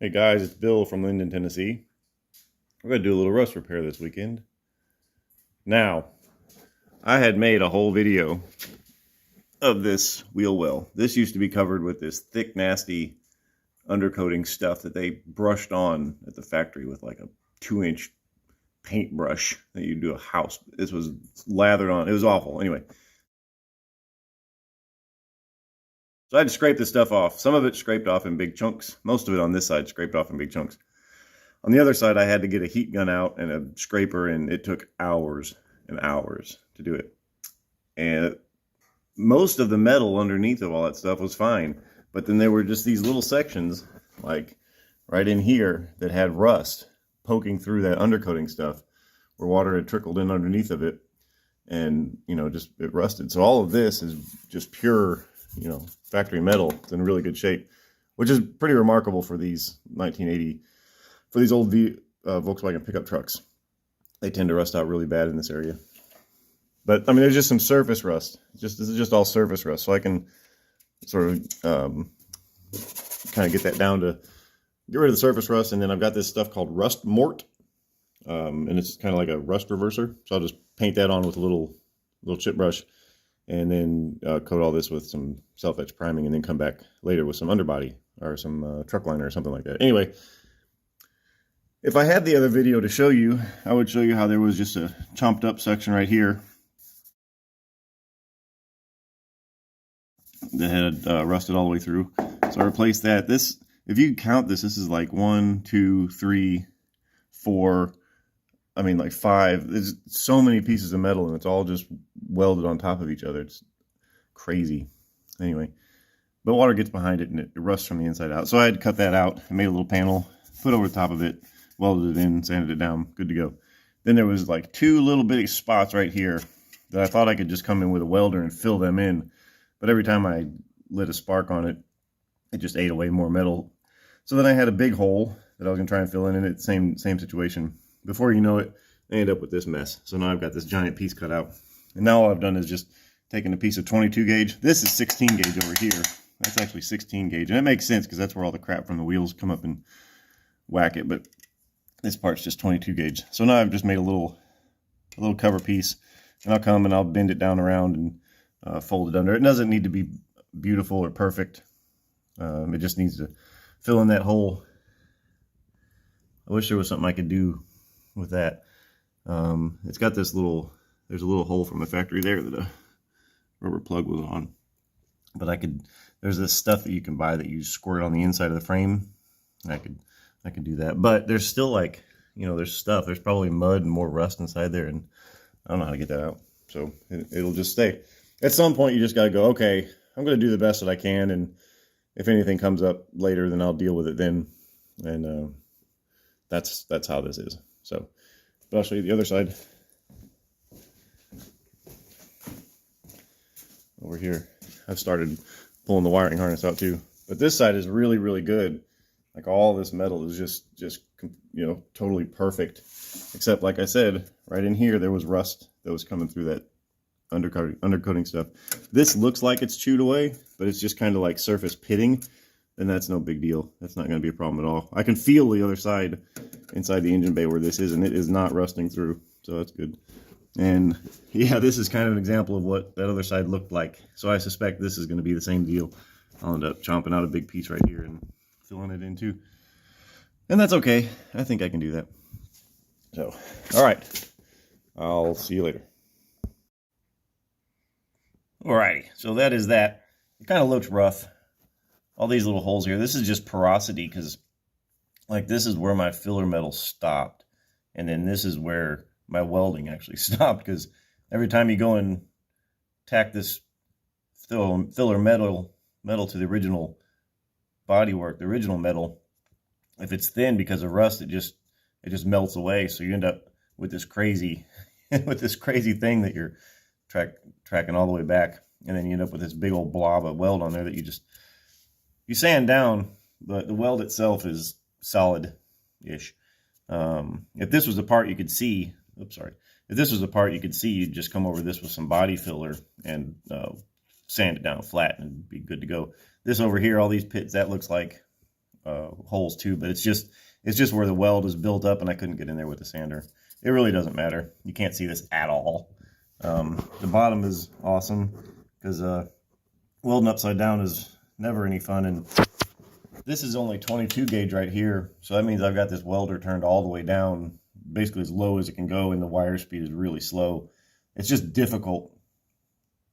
Hey guys, it's Bill from Linden, Tennessee. We're going to do a little rust repair this weekend. Now, I had made a whole video of this wheel well. This used to be covered with this thick, nasty undercoating stuff that they brushed on at the factory with like a 2-inch paintbrush that you do a house. This was lathered on. It was awful. Anyway, so I had to scrape this stuff off. Some of it scraped off in big chunks. Most of it on this side scraped off in big chunks. On the other side, I had to get a heat gun out and a scraper, and it took hours and hours to do it. And most of the metal underneath of all that stuff was fine. But then there were just these little sections, like right in here, that had rust poking through that undercoating stuff where water had trickled in underneath of it. And, just it rusted. So all of this is just pure, factory metal. It's in really good shape, which is pretty remarkable for these 1980, for these old Volkswagen pickup trucks. They tend to rust out really bad in this area. But, I mean, there's just some surface rust. This is just all surface rust. So I can sort of kind of get that down to get rid of the surface rust. And then I've got this stuff called rust mort. And it's kind of like a rust reverser. So I'll just paint that on with a little chip brush. And then coat all this with some self-etch priming. And then come back later with some underbody or some truck liner or something like that. Anyway, if I had the other video to show you, I would show you how there was just a chomped up section right here that had rusted all the way through. So I replaced that. This, if you count this is like 1, 2, 3, 4, I mean like 5. There's so many pieces of metal and it's all just welded on top of each other. It's crazy. Anyway, but water gets behind it and it rusts from the inside out. So I had to cut that out. I made a little panel, put over the top of it, welded it in, sanded it down, good to go. Then there was like 2 little bitty spots right here that I thought I could just come in with a welder and fill them in. But every time I lit a spark on it, it just ate away more metal. So then I had a big hole that I was going to try and fill in it. Same situation. Before you know it, I ended up with this mess. So now I've got this giant piece cut out. And now all I've done is just taken a piece of 22 gauge. This is 16 gauge over here. That's actually 16 gauge. And it makes sense because that's where all the crap from the wheels come up and whack it. But this part's just 22 gauge. So now I've just made a little cover piece. And I'll come and I'll bend it down around and fold it under. It doesn't need to be beautiful or perfect. It just needs to fill in that hole. I wish there was something I could do with that. It's got this there's a little hole from the factory there that a rubber plug was on. But there's this stuff that you can buy that you squirt on the inside of the frame. I could do that. But there's still there's probably mud and more rust inside there, and I don't know how to get that out. So it'll just stay. At some point, you just got to go, okay, I'm going to do the best that I can, and if anything comes up later, then I'll deal with it then. And that's how this is. So, but I'll show you the other side. Over here, I've started pulling the wiring harness out too. But this side is really, really good. Like all this metal is just totally perfect. Except, like I said, right in here, there was rust that was coming through that undercoating stuff. This looks like it's chewed away, but it's just kind of like surface pitting, and that's no big deal. That's not going to be a problem at all. I can feel the other side inside the engine bay where this is, and it is not rusting through, so that's good. And yeah, this is kind of an example of what that other side looked like. So I suspect this is going to be the same deal. I'll end up chomping out a big piece right here and filling it in too. And that's okay. I think I can do that. So, all right. I'll see you later. Alrighty, so that is that. It kind of looks rough. All these little holes here. This is just porosity because, like, this is where my filler metal stopped. And then this is where my welding actually stopped, because every time you go and tack this filler metal to the original bodywork, the original metal, if it's thin because of rust, it just melts away. So you end up with this crazy thing that you're tracking all the way back, and then you end up with this big old blob of weld on there that you sand down, but the weld itself is solid-ish. If this was the part you could see, if this was the part you could see, you'd just come over this with some body filler and sand it down flat and be good to go. This over here, all these pits, that looks like holes too, but it's just where the weld is built up, and I couldn't get in there with the sander. It really doesn't matter. You can't see this at all. The bottom is awesome because welding upside down is never any fun, and this is only 22 gauge right here, so that means I've got this welder turned all the way down, basically as low as it can go, and the wire speed is really slow. It's just difficult.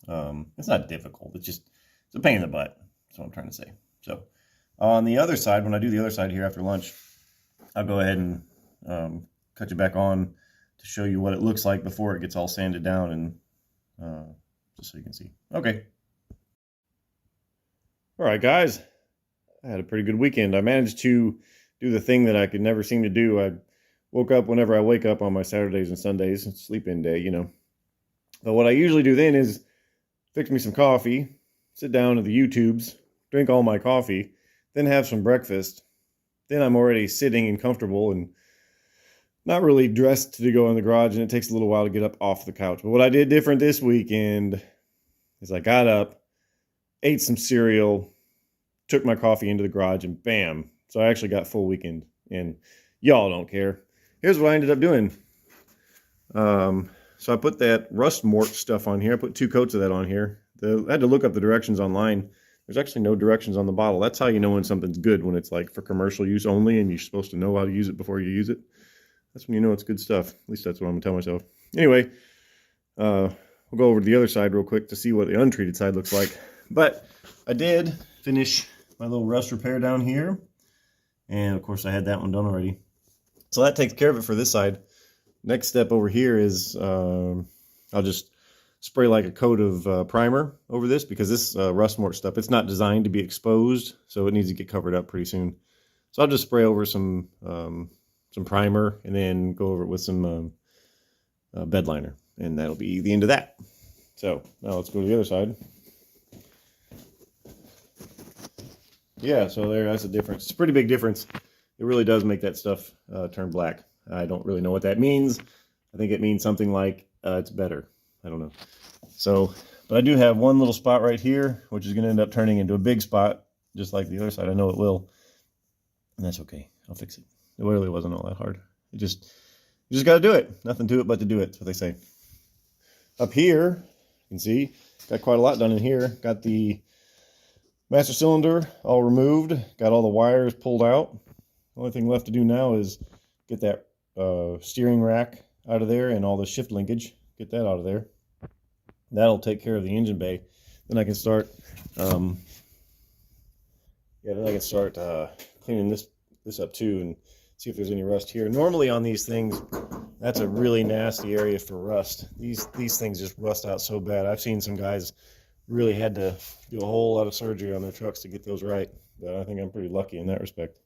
It's not difficult, it's a pain in the butt. That's what I'm trying to say. So on the other side, when I do the other side here after lunch, I'll go ahead and cut you back on to show you what it looks like before it gets all sanded down, and just so you can see. Okay. All right, guys. I had a pretty good weekend. I managed to do the thing that I could never seem to do. I woke up whenever I wake up on my Saturdays and Sundays, sleep-in day, you know. But what I usually do then is fix me some coffee, sit down at the YouTubes, drink all my coffee, then have some breakfast. Then I'm already sitting and comfortable and not really dressed to go in the garage, and it takes a little while to get up off the couch. But what I did different this weekend is I got up, ate some cereal, took my coffee into the garage, and bam. So I actually got full weekend, and y'all don't care. Here's what I ended up doing. So I put that rust mort stuff on here. I put 2 coats of that on here. I had to look up the directions online. There's actually no directions on the bottle. That's how you know when something's good, when it's like for commercial use only and you're supposed to know how to use it before you use it. That's when you know it's good stuff. At least that's what I'm going to tell myself. Anyway, we'll go over to the other side real quick to see what the untreated side looks like. But I did finish my little rust repair down here. And of course I had that one done already. So that takes care of it for this side. Next step over here is I'll just spray like a coat of primer over this, because this rust mort stuff, it's not designed to be exposed, so it needs to get covered up pretty soon. So I'll just spray over some primer and then go over it with some bed liner, and that'll be the end of that. So now let's go to the other side. Yeah, so that's a difference. It's a pretty big difference. It really does make that stuff turn black. I don't really know what that means. I think it means something like it's better. I don't know. So, but I do have one little spot right here, which is going to end up turning into a big spot, just like the other side. I know it will. And that's okay. I'll fix it. It really wasn't all that hard. You just got to do it. Nothing to it but to do it. That's what they say. Up here, you can see, got quite a lot done in here. Got the master cylinder all removed. Got all the wires pulled out. The only thing left to do now is get that steering rack out of there and all the shift linkage. Get that out of there. That'll take care of the engine bay. Then I can start cleaning this up too and see if there's any rust here. Normally on these things, that's a really nasty area for rust. These things just rust out so bad. I've seen some guys really had to do a whole lot of surgery on their trucks to get those right. But I think I'm pretty lucky in that respect.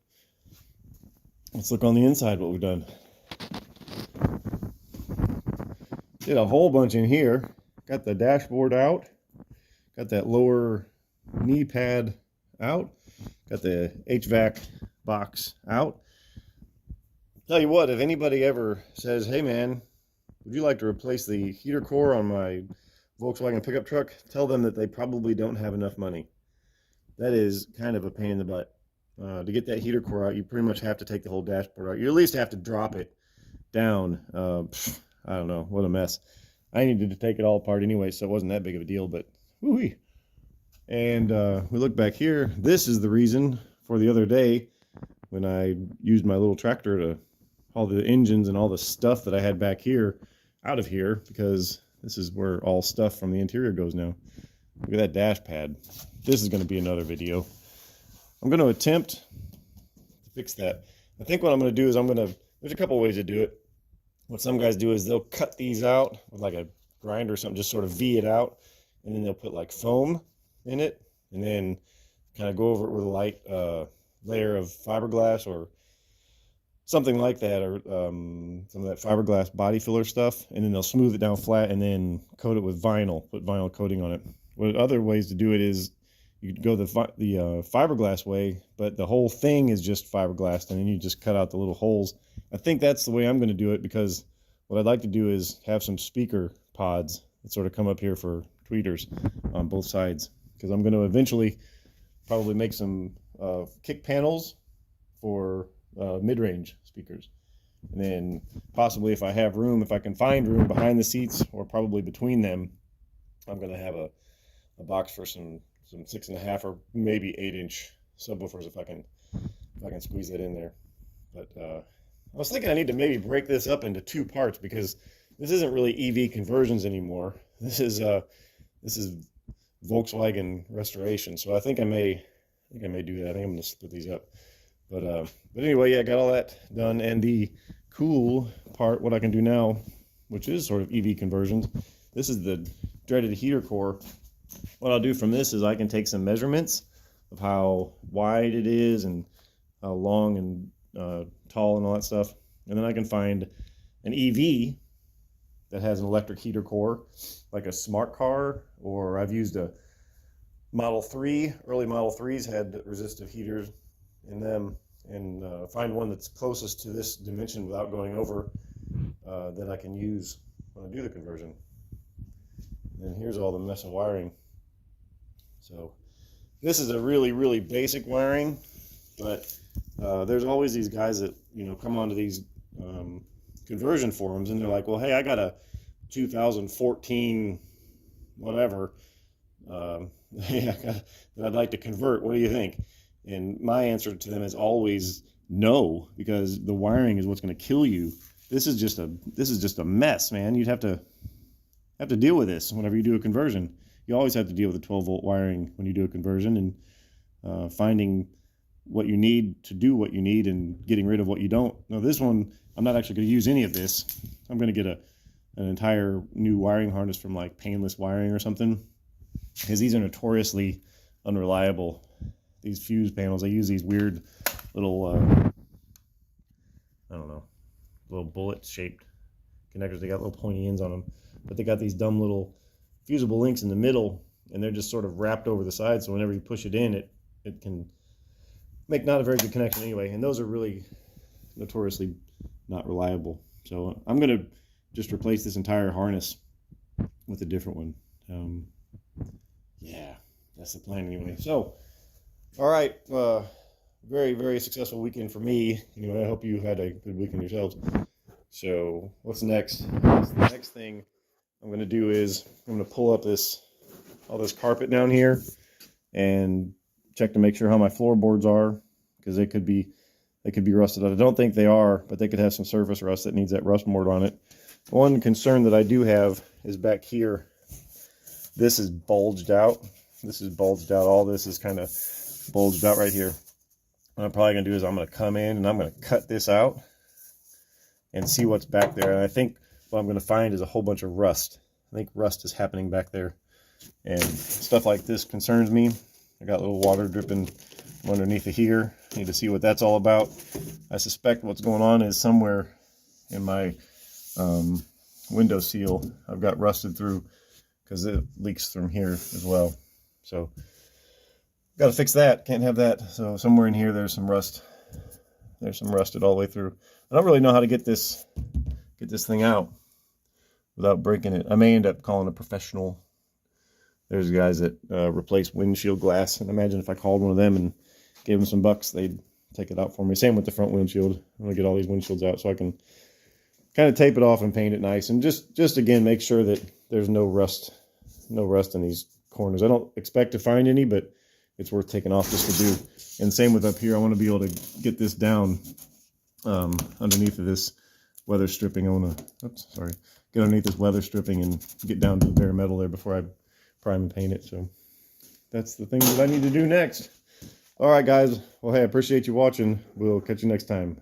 Let's look on the inside what we've done. Did a whole bunch in here. Got the dashboard out. Got that lower knee pad out. Got the HVAC box out. Tell you what, if anybody ever says, hey man, would you like to replace the heater core on my Volkswagen pickup truck? Tell them that they probably don't have enough money. That is kind of a pain in the butt. To get that heater core out, you pretty much have to take the whole dashboard out. You at least have to drop it down. I don't know, what a mess. I needed to take it all apart anyway, so it wasn't that big of a deal, but whoo-wee. And we look back here. This is the reason for the other day when I used my little tractor to haul the engines and all the stuff that I had back here out of here, because this is where all stuff from the interior goes now. Look at that dash pad. This is going to be another video. I'm going to attempt to fix that. I think what I'm going to do is there's a couple ways to do it. What some guys do is they'll cut these out with like a grinder or something, just sort of V it out, and then they'll put like foam in it, and then kind of go over it with a light layer of fiberglass or something like that, or some of that fiberglass body filler stuff, and then they'll smooth it down flat and then coat it with vinyl, put vinyl coating on it. What other ways to do it is you could go the fiberglass way, but the whole thing is just fiberglass, and then you just cut out the little holes. I think that's the way I'm going to do it, because what I'd like to do is have some speaker pods that sort of come up here for tweeters on both sides, because I'm going to eventually probably make some kick panels for mid-range speakers. And then possibly if I have room, if I can find room behind the seats or probably between them, I'm going to have a box for some 6.5 or maybe 8-inch subwoofers if I can squeeze that in there. But I was thinking I need to maybe break this up into 2 parts, because this isn't really EV conversions anymore. This is Volkswagen restoration. So I think I may do that. I think I'm going to split these up. But anyway, yeah, I got all that done. And the cool part, what I can do now, which is sort of EV conversions, this is the dreaded heater core. What I'll do from this is I can take some measurements of how wide it is and how long and tall and all that stuff. And then I can find an EV that has an electric heater core, like a smart car, or I've used a Model 3. Early Model 3s had resistive heaters in them, and find one that's closest to this dimension without going over that I can use when I do the conversion. And here's all the mess of wiring. So this is a really, really basic wiring, but there's always these guys that, you know, come onto these conversion forums and they're like, well, hey, I got a 2014 whatever that I'd like to convert. What do you think? And my answer to them is always no, because the wiring is what's going to kill you. This is just a mess, man. You'd have to deal with this whenever you do a conversion. You always have to deal with the 12-volt wiring when you do a conversion, and finding what you need to do what you need and getting rid of what you don't. Now this one, I'm not actually going to use any of this. I'm going to get an entire new wiring harness from like Painless Wiring or something, because these are notoriously unreliable. These fuse panels, I use these weird little, I don't know, little bullet-shaped connectors. They got little pointy ends on them, but they got these dumb little fusible links in the middle, and they're just sort of wrapped over the side, so whenever you push it in, it can make not a very good connection anyway, and those are really notoriously not reliable. So I'm going to just replace this entire harness with a different one. Yeah, that's the plan anyway. So, all right, very, very successful weekend for me. Anyway, I hope you had a good weekend yourselves. So what's next? The next thing I'm going to do is I'm going to pull up all this carpet down here and check to make sure how my floorboards are, because they could be rusted out. I don't think they are, but they could have some surface rust that needs that rust board on it. One concern that I do have is back here. This is bulged out. All this is kind of bulged out right here. What I'm probably going to do is I'm going to come in and I'm going to cut this out and see what's back there. And I think what I'm going to find is a whole bunch of rust. I think rust is happening back there. And stuff like this concerns me. I got a little water dripping from underneath of here. Need to see what that's all about. I suspect what's going on is somewhere in my window seal I've got rusted through, because it leaks from here as well. So got to fix that. Can't have that. So somewhere in here there's some rust. There's some rusted all the way through. I don't really know how to get this thing out without breaking it. I may end up calling a professional. There's guys that replace windshield glass, and imagine if I called one of them and gave them some bucks, they'd take it out for me. Same with the front windshield. I'm gonna get all these windshields out so I can kind of tape it off and paint it nice, and just again make sure that there's no rust in these corners. I don't expect to find any, but it's worth taking off just to do. And same with up here. I want to be able to get this down underneath of this weather stripping. I want to, get underneath this weather stripping and get down to the bare metal there before I prime and paint it. So that's the thing that I need to do next. All right, guys. Well, hey, I appreciate you watching. We'll catch you next time.